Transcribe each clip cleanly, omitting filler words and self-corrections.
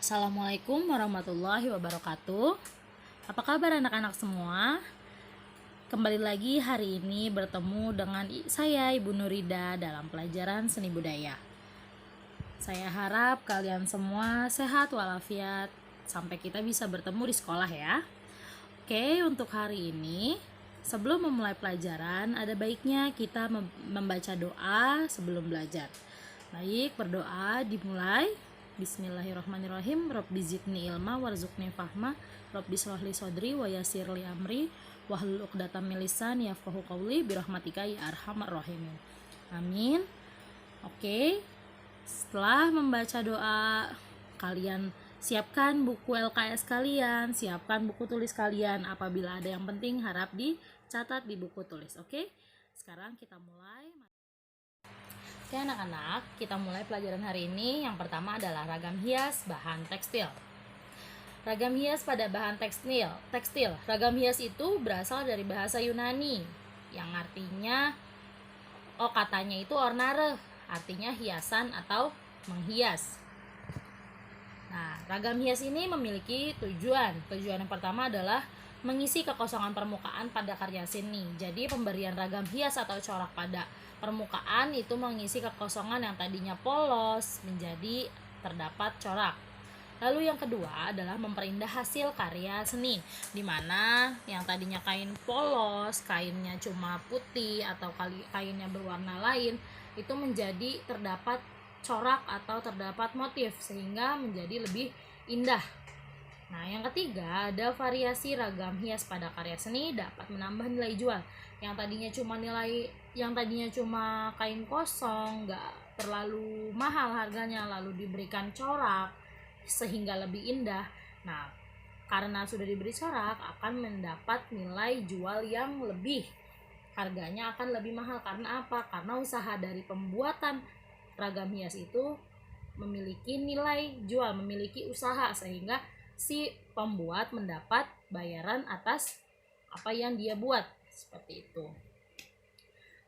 Assalamualaikum warahmatullahi wabarakatuh. Apa kabar anak-anak semua? Kembali lagi hari ini bertemu dengan saya Ibu Nurida dalam pelajaran seni budaya. Saya harap kalian semua sehat walafiat sampai kita bisa bertemu di sekolah ya. Oke, untuk hari ini sebelum memulai pelajaran ada baiknya kita membaca doa sebelum belajar. Baik, berdoa dimulai. Bismillahirrahmanirrahim. Rabbi zidni ilma warzuqni fahma. Rabbi shrah li sodri wa yassir li amri wahlul 'uqdatam min lisani yafqahu qawli birahmatika ya arhamar rahimin. Amin. Oke. Setelah membaca doa, kalian siapkan buku LKS kalian, siapkan buku tulis kalian. Apabila ada yang penting harap dicatat di buku tulis. Oke? Sekarang kita mulai. Oke anak-anak, kita mulai pelajaran hari ini. Yang pertama adalah ragam hias bahan tekstil. Ragam hias pada bahan tekstil. Ragam hias itu berasal dari bahasa Yunani yang artinya katanya itu ornare, artinya hiasan atau menghias. Nah, ragam hias ini memiliki tujuan. Tujuan yang pertama adalah mengisi kekosongan permukaan pada karya seni. Jadi pemberian ragam hias atau corak pada permukaan itu mengisi kekosongan yang tadinya polos menjadi terdapat corak. Lalu yang kedua adalah memperindah hasil karya seni, dimana yang tadinya kain polos, kainnya cuma putih atau kainnya berwarna lain, itu menjadi terdapat corak atau terdapat motif sehingga menjadi lebih indah. Nah, yang ketiga ada variasi ragam hias pada karya seni dapat menambah nilai jual. Yang tadinya cuma kain kosong, nggak terlalu mahal harganya, lalu diberikan corak sehingga lebih indah. Nah, karena sudah diberi corak akan mendapat nilai jual yang lebih. Harganya akan lebih mahal karena apa? Karena usaha dari pembuatan ragam hias itu memiliki nilai jual, memiliki usaha sehingga si pembuat mendapat bayaran atas apa yang dia buat, seperti itu.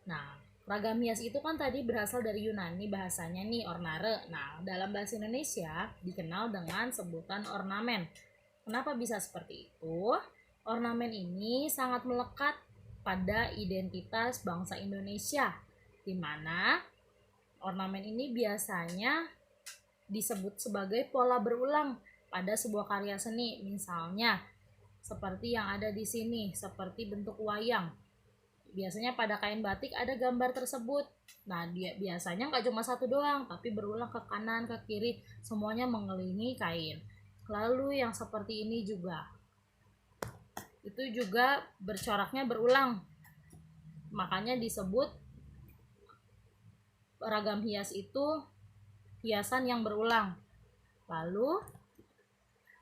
Nah, ragam hias itu kan tadi berasal dari Yunani, bahasanya nih ornare. Nah, dalam bahasa Indonesia dikenal dengan sebutan ornamen. Kenapa bisa seperti itu? Ornamen ini sangat melekat pada identitas bangsa Indonesia, di mana ornamen ini biasanya disebut sebagai pola berulang pada sebuah karya seni. Misalnya seperti yang ada di sini, seperti bentuk wayang. Biasanya pada kain batik ada gambar tersebut. Nah, dia biasanya nggak cuma satu doang, tapi berulang ke kanan, ke kiri, semuanya mengelilingi kain. Lalu yang seperti ini juga, itu juga bercoraknya berulang. Makanya disebut ragam hias itu hiasan yang berulang. Lalu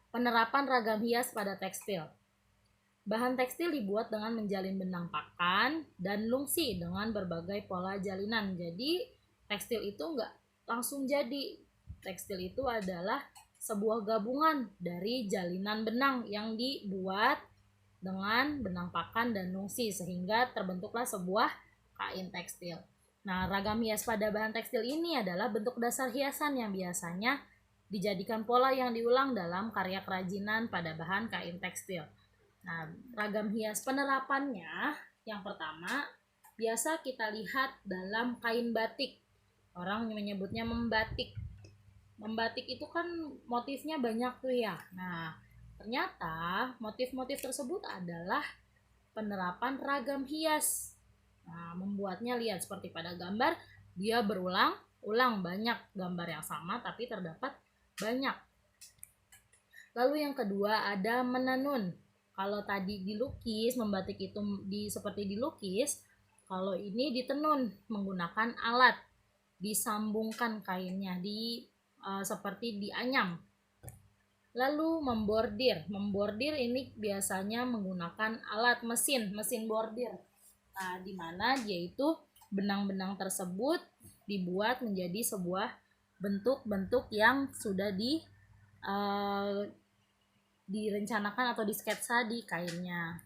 penerapan ragam hias pada tekstil. Bahan tekstil dibuat dengan menjalin benang pakan dan lungsi dengan berbagai pola jalinan. Jadi tekstil itu nggak langsung jadi. Tekstil itu adalah sebuah gabungan dari jalinan benang yang dibuat dengan benang pakan dan lungsi sehingga terbentuklah sebuah kain tekstil. Nah, ragam hias pada bahan tekstil ini adalah bentuk dasar hiasan yang biasanya dijadikan pola yang diulang dalam karya kerajinan pada bahan kain tekstil. Nah, ragam hias penerapannya yang pertama biasa kita lihat dalam kain batik. Orang menyebutnya membatik. Membatik itu kan motifnya banyak tuh ya. Nah, ternyata motif-motif tersebut adalah penerapan ragam hias. Nah, membuatnya lihat seperti pada gambar, dia berulang-ulang banyak gambar yang sama tapi terdapat banyak. Lalu yang kedua ada menenun. Kalau tadi dilukis, membatik itu seperti dilukis, kalau ini ditenun menggunakan alat, disambungkan kainnya seperti dianyam. Lalu membordir ini biasanya menggunakan alat mesin bordir. Nah, di mana dia itu benang-benang tersebut dibuat menjadi sebuah bentuk-bentuk yang sudah direncanakan atau disketsa di kainnya.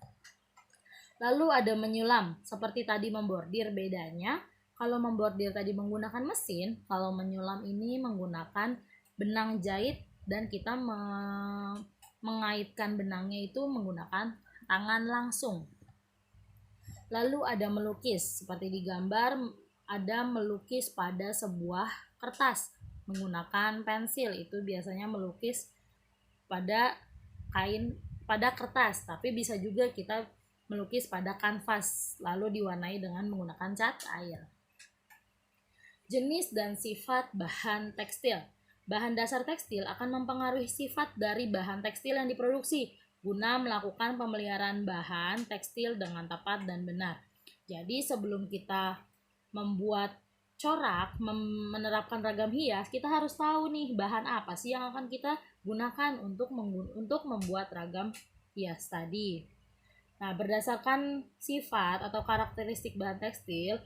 Lalu ada menyulam, seperti tadi membordir. Bedanya kalau membordir tadi menggunakan mesin, kalau menyulam ini menggunakan benang jahit dan kita mengaitkan benangnya itu menggunakan tangan langsung. Lalu ada melukis, seperti di gambar ada melukis pada sebuah kertas menggunakan pensil. Itu biasanya melukis pada kain, pada kertas, tapi bisa juga kita melukis pada kanvas lalu diwarnai dengan menggunakan cat air. Jenis dan sifat bahan tekstil. Bahan dasar tekstil akan mempengaruhi sifat dari bahan tekstil yang diproduksi guna melakukan pemeliharaan bahan tekstil dengan tepat dan benar. Jadi sebelum kita membuat corak, menerapkan ragam hias, kita harus tahu nih bahan apa sih yang akan kita gunakan untuk membuat ragam hias tadi. Nah, berdasarkan sifat atau karakteristik bahan tekstil,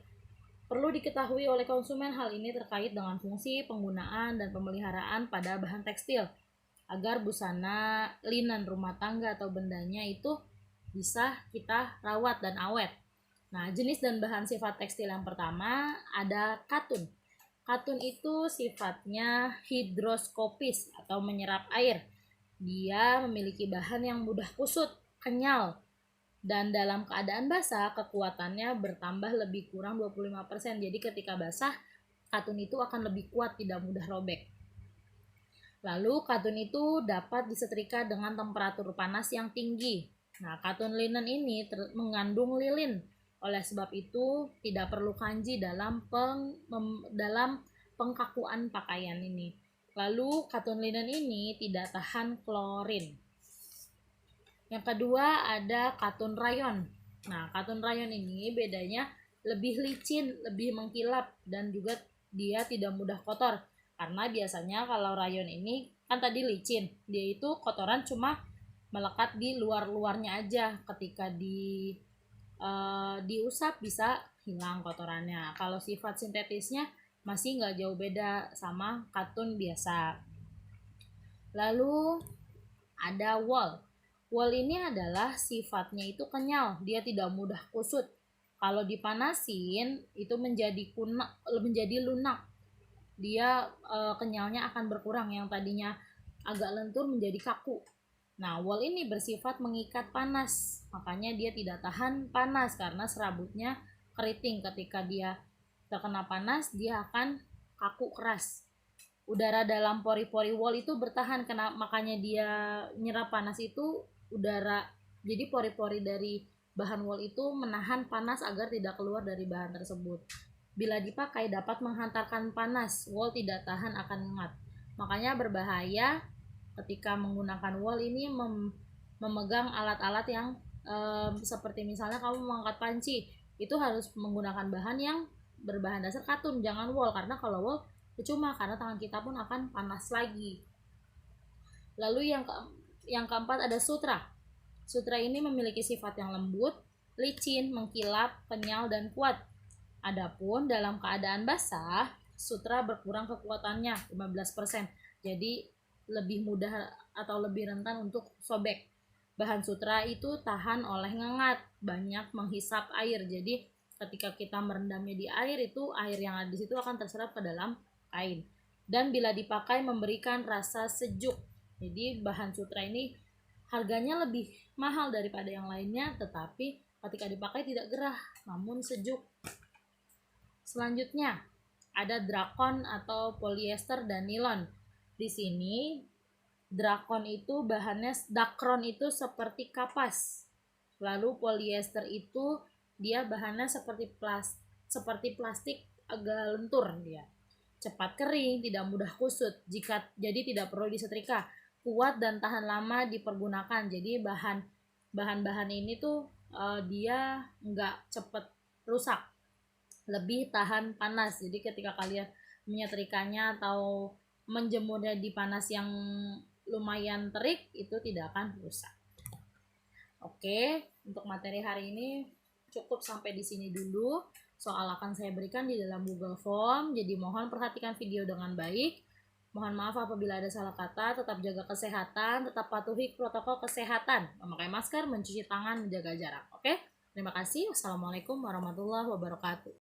perlu diketahui oleh konsumen hal ini terkait dengan fungsi, penggunaan, dan pemeliharaan pada bahan tekstil agar busana, linen rumah tangga atau bendanya itu bisa kita rawat dan awet. Nah, jenis dan bahan sifat tekstil yang pertama ada katun. Katun itu sifatnya hidroskopis atau menyerap air. Dia memiliki bahan yang mudah kusut, kenyal, dan dalam keadaan basah kekuatannya bertambah lebih kurang 25%. Jadi ketika basah, katun itu akan lebih kuat, tidak mudah robek. Lalu katun itu dapat disetrika dengan temperatur panas yang tinggi. Nah, katun linen ini mengandung lilin. Oleh sebab itu tidak perlu kanji dalam pengkakuan pakaian ini. Lalu katun linen ini tidak tahan klorin. Yang kedua ada katun rayon. Nah, katun rayon ini bedanya lebih licin, lebih mengkilap, dan juga dia tidak mudah kotor. Karena biasanya kalau rayon ini kan tadi licin, dia itu kotoran cuma melekat di luar-luarnya aja. Ketika diusap bisa hilang kotorannya. Kalau sifat sintetisnya masih nggak jauh beda sama katun biasa. Lalu ada wool. Wool ini adalah sifatnya itu kenyal, dia tidak mudah kusut. Kalau dipanasin itu menjadi lunak. Dia kenyalnya akan berkurang, yang tadinya agak lentur menjadi kaku. Nah, wool ini bersifat mengikat panas, makanya dia tidak tahan panas karena serabutnya keriting. Ketika dia terkena panas, dia akan kaku keras. Udara dalam pori-pori wool itu bertahan, makanya dia nyerap panas itu udara. Jadi pori-pori dari bahan wool itu menahan panas agar tidak keluar dari bahan tersebut. Bila dipakai dapat menghantarkan panas, wool tidak tahan akan hangat. Makanya berbahaya ketika menggunakan wool ini memegang alat-alat yang seperti misalnya kamu mengangkat panci, itu harus menggunakan bahan yang berbahan dasar katun, jangan wool, karena kalau wool percuma karena tangan kita pun akan panas lagi. Lalu yang keempat ada sutra. Sutra ini memiliki sifat yang lembut, licin, mengkilap, kenyal, dan kuat. Adapun dalam keadaan basah, sutra berkurang kekuatannya 15%. Jadi lebih mudah atau lebih rentan untuk sobek. Bahan sutra itu tahan oleh ngengat, banyak menghisap air. Jadi ketika kita merendamnya di air, itu air yang ada di situ akan terserap ke dalam kain. Dan bila dipakai memberikan rasa sejuk. Jadi bahan sutra ini harganya lebih mahal daripada yang lainnya, tetapi ketika dipakai tidak gerah, namun sejuk. Selanjutnya ada drakon atau polyester dan nilon. Di sini drakon itu dakron itu seperti kapas. Lalu polyester itu dia bahannya seperti plastik agak lentur dia. Cepat kering, tidak mudah kusut. Jadi tidak perlu disetrika. Kuat dan tahan lama dipergunakan. Jadi bahan-bahan ini tuh dia nggak cepat rusak, lebih tahan panas. Jadi ketika kalian menyetrikanya atau menjemurnya di panas yang lumayan terik, itu tidak akan rusak. Oke, untuk materi hari ini cukup sampai di sini dulu. Soal akan saya berikan di dalam Google Form, jadi mohon perhatikan video dengan baik. Mohon maaf apabila ada salah kata, tetap jaga kesehatan, tetap patuhi protokol kesehatan, memakai masker, mencuci tangan, menjaga jarak. Oke, terima kasih. Wassalamualaikum warahmatullahi wabarakatuh.